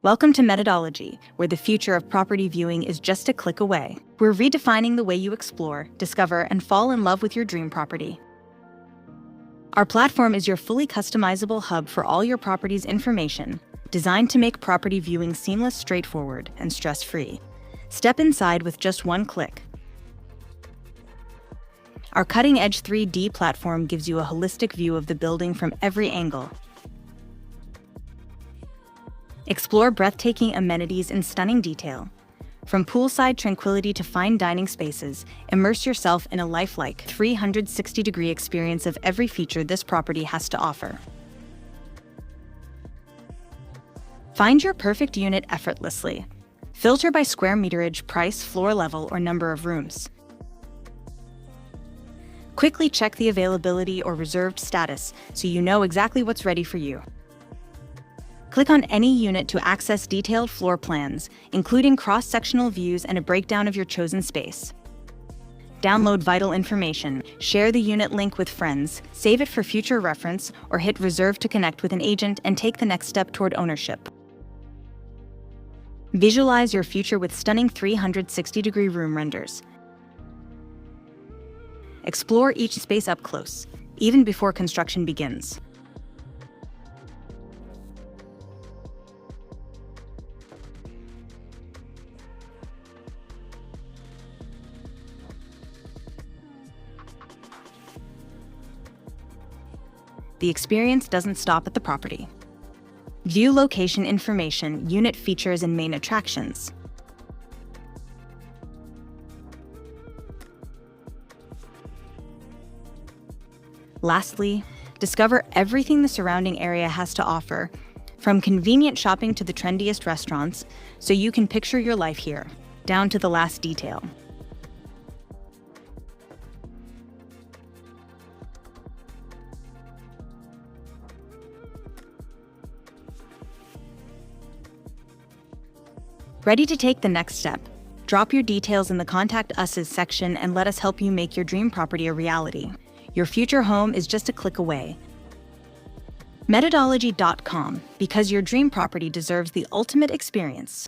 Welcome to Metadologie, where the future of property viewing is just a click away. We're redefining the way you explore, discover, and fall in love with your dream property. Our platform is your fully customizable hub for all your property's information, designed to make property viewing seamless, straightforward, and stress-free. Step inside with just one click. Our cutting-edge 3D platform gives you a holistic view of the building from every angle. Explore breathtaking amenities in stunning detail. From poolside tranquility to fine dining spaces, immerse yourself in a lifelike 360-degree experience of every feature this property has to offer. Find your perfect unit effortlessly. Filter by square meterage, price, floor level, or number of rooms. Quickly check the availability or reserved status so you know exactly what's ready for you. Click on any unit to access detailed floor plans, including cross-sectional views and a breakdown of your chosen space. Download vital information, share the unit link with friends, save it for future reference, or hit reserve to connect with an agent and take the next step toward ownership. Visualize your future with stunning 360-degree room renders. Explore each space up close, even before construction begins. The experience doesn't stop at the property. View location information, unit features, and main attractions. Lastly, discover everything the surrounding area has to offer, from convenient shopping to the trendiest restaurants, so you can picture your life here, down to the last detail. Ready to take the next step? Drop your details in the Contact Us section and let us help you make your dream property a reality. Your future home is just a click away. Metadologie.com, because your dream property deserves the ultimate experience.